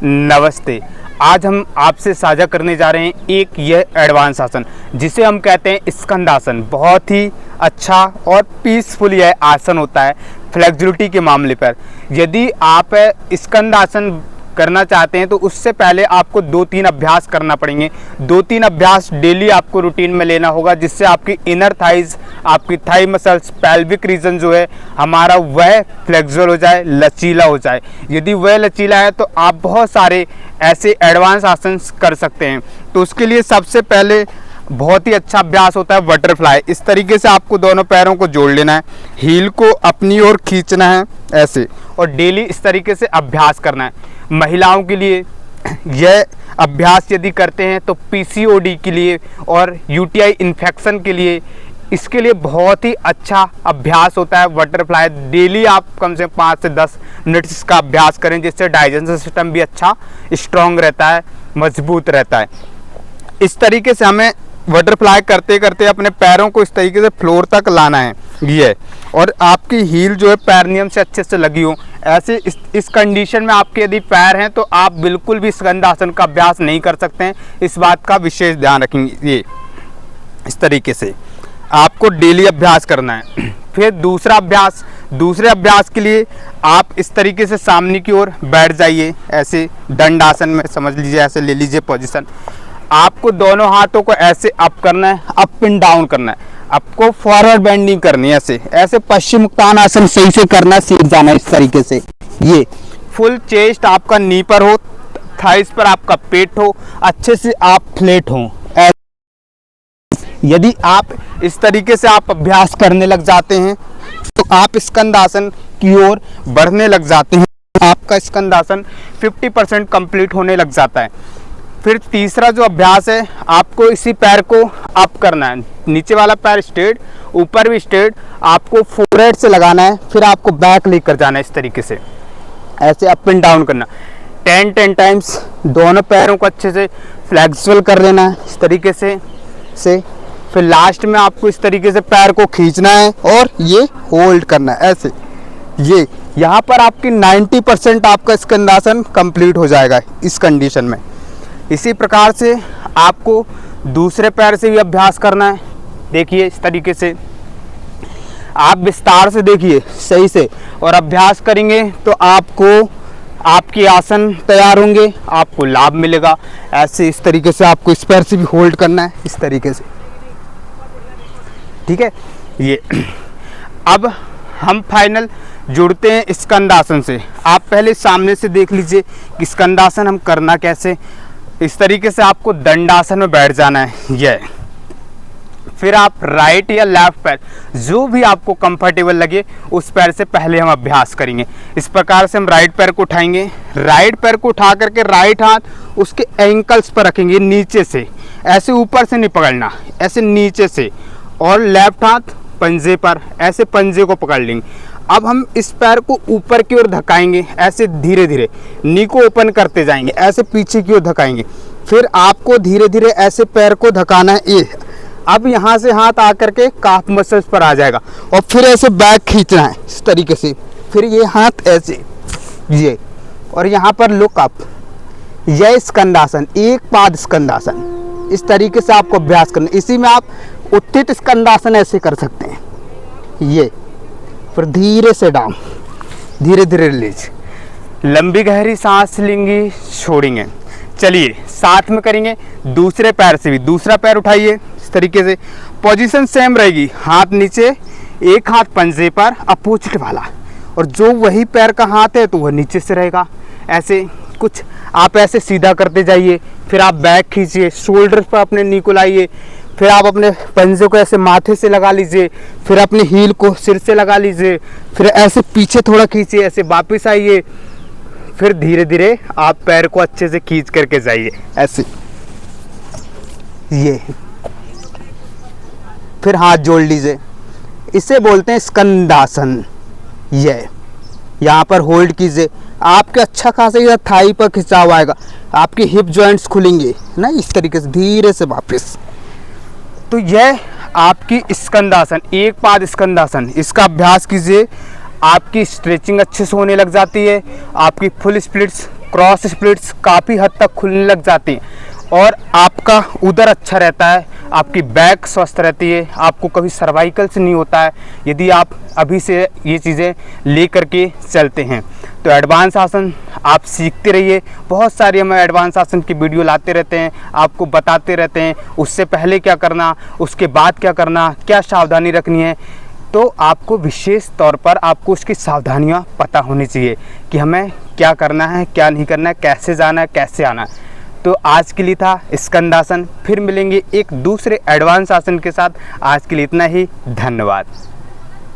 नमस्ते। आज हम आपसे साझा करने जा रहे हैं एक यह एडवांस आसन जिसे हम कहते हैं स्कंदासन। बहुत ही अच्छा और पीसफुल यह आसन होता है फ्लेक्सिबिलिटी के मामले पर। यदि आप स्कंदासन करना चाहते हैं तो उससे पहले आपको 2-3 अभ्यास करना पड़ेंगे। 2-3 अभ्यास डेली आपको रूटीन में लेना होगा, जिससे आपकी इनर थाइज, आपकी थाई मसल्स, पेल्विक रीजन जो है हमारा वह फ्लेक्सिबल हो जाए, लचीला हो जाए। यदि वह लचीला है तो आप बहुत सारे ऐसे एडवांस आसन कर सकते हैं। तो उसके लिए सबसे पहले बहुत ही अच्छा अभ्यास होता है बटरफ्लाई। इस तरीके से आपको दोनों पैरों को जोड़ लेना है, हील को अपनी ओर खींचना है ऐसे, और डेली इस तरीके से अभ्यास करना है। महिलाओं के लिए यह अभ्यास यदि करते हैं तो पीसीओडी के लिए और यूटीआई इन्फेक्शन के लिए इसके लिए बहुत ही अच्छा अभ्यास होता है बटरफ्लाई। डेली आप कम से कम 5 से 10 मिनट इसका अभ्यास करें, जिससे डाइजेशन सिस्टम भी अच्छा स्ट्रॉन्ग रहता है, मजबूत रहता है। इस तरीके से हमें बटरफ्लाई करते करते अपने पैरों को इस तरीके से फ्लोर तक लाना है ये, और आपकी हील जो है पैरनियम से अच्छे से लगी हो। ऐसे इस कंडीशन में आपके यदि पैर हैं तो आप बिल्कुल भी स्कंदासन का अभ्यास नहीं कर सकते हैं। इस बात का विशेष ध्यान रखेंगे। ये इस तरीके से आपको डेली अभ्यास करना है। फिर दूसरे अभ्यास के लिए आप इस तरीके से सामने की ओर बैठ जाइए, ऐसे दंडासन में समझ लीजिए, ऐसे ले लीजिए पोजीशन। आपको दोनों हाथों को ऐसे अप करना है, अप एंड डाउन करना है। आपको फॉरवर्ड बेंडिंग करनी है, ऐसे पश्चिम उत्तानासन सही से करना, सीख जाना है इस तरीके से। ये फुल चेस्ट आपका नी पर हो, थाइस पर आपका पेट हो, अच्छे से आप फ्लैट हो। यदि आप इस तरीके से आप अभ्यास करने लग जाते हैं तो आप स्कंदासन की ओर बढ़ने लग जाते हैं। आपका स्कंदासन 50% कंप्लीट होने लग जाता है। फिर तीसरा जो अभ्यास है, आपको इसी पैर को अप करना है, नीचे वाला पैर स्ट्रेट, ऊपर भी स्ट्रेट, आपको फोरहेड से लगाना है। फिर आपको बैक लेकर जाना है, इस तरीके से ऐसे अप एंड डाउन करना 10 टाइम्स। दोनों पैरों को अच्छे से फ्लेक्सिबल कर लेना है इस तरीके से। फिर लास्ट में आपको इस तरीके से पैर को खींचना है और ये होल्ड करना है ऐसे। ये यहाँ पर आपकी 90% आपका स्कंदासन कंप्लीट हो जाएगा इस कंडीशन में। इसी प्रकार से आपको दूसरे पैर से भी अभ्यास करना है। देखिए इस तरीके से आप विस्तार से देखिए सही से, और अभ्यास करेंगे तो आपको आपके आसन तैयार होंगे, आपको लाभ मिलेगा। ऐसे इस तरीके से आपको इस पैर से भी होल्ड करना है इस तरीके से, ठीक है। ये अब हम फाइनल जुड़ते हैं स्कंदासन से। आप पहले सामने से देख लीजिए कि स्कंदासन हम करना कैसे। इस तरीके से आपको दंडासन में बैठ जाना है ये। फिर आप राइट या लेफ्ट पैर, जो भी आपको कंफर्टेबल लगे उस पैर से पहले हम अभ्यास करेंगे। इस प्रकार से हम राइट पैर को उठाएंगे। राइट पैर को उठा करके राइट हाथ उसके एंकल्स पर रखेंगे नीचे से, ऐसे ऊपर से नहीं पकड़ना, ऐसे नीचे से, और लेफ्ट हाथ पंजे पर, ऐसे पंजे को पकड़ लेंगे। अब हम इस पैर को ऊपर की ओर धकाएंगे, ऐसे धीरे धीरे नी को ओपन करते जाएंगे, ऐसे पीछे की ओर धकाएंगे। फिर आपको धीरे धीरे ऐसे पैर को धकाना है ये। अब यहाँ से हाथ आकर के काफ मसल्स पर आ जाएगा, और फिर ऐसे बैक खींचना है इस तरीके से। फिर ये हाथ ऐसे ये, और यहाँ पर लुक अप। यह स्कंदासन, एक पाद स्कंदासन, इस तरीके से आपको अभ्यास करना। इसी में आप उत्थित स्कंदासन ऐसे कर सकते हैं ये। फिर धीरे से डाउन, धीरे धीरे रिलीज, लंबी गहरी सांस लेंगे, छोड़ेंगे। चलिए साथ में करेंगे दूसरे पैर से भी। दूसरा पैर उठाइए इस तरीके से, पोजीशन सेम रहेगी, हाथ नीचे, एक हाथ पंजे पर अपोजिट वाला, और जो वही पैर का हाथ है तो वह नीचे से रहेगा। ऐसे कुछ आप ऐसे सीधा करते जाइए। फिर आप बैक खींचिए, शोल्डर पर अपने नी को लाइए। फिर आप अपने पंजे को ऐसे माथे से लगा लीजिए। फिर अपनी हील को सिर से लगा लीजिए। फिर ऐसे पीछे थोड़ा खींचिए, ऐसे वापस आइए। फिर धीरे धीरे आप पैर को अच्छे से खींच करके जाइए ऐसे ये। फिर हाथ जोड़ लीजिए, इसे बोलते हैं स्कंदासन। ये यहाँ पर होल्ड कीजिए, आपके अच्छा खासा इधर थाई पर खिंचाव आएगा, आपके हिप जॉइंट्स खुलेंगे ना इस तरीके से, धीरे से वापस। तो यह आपकी स्कंदासन, एक पाद स्कंदासन, इसका अभ्यास कीजिए। आपकी स्ट्रेचिंग अच्छे से होने लग जाती है, आपकी फुल स्प्लिट्स क्रॉस स्प्लिट्स काफ़ी हद तक खुलने लग जाती हैं और आपका उदर अच्छा रहता है, आपकी बैक स्वस्थ रहती है, आपको कभी सर्वाइकल से नहीं होता है यदि आप अभी से ये चीज़ें ले करके चलते हैं। तो एडवांस आसन आप सीखते रहिए, बहुत सारी हम एडवांस आसन की वीडियो लाते रहते हैं, आपको बताते रहते हैं उससे पहले क्या करना, उसके बाद क्या करना, क्या सावधानी रखनी है। तो आपको विशेष तौर पर आपको उसकी सावधानियाँ पता होनी चाहिए कि हमें क्या करना है, क्या नहीं करना है, कैसे जाना है, कैसे आना है। तो आज के लिए था स्कंदासन, फिर मिलेंगे एक दूसरे एडवांस आसन के साथ। आज के लिए इतना ही, धन्यवाद।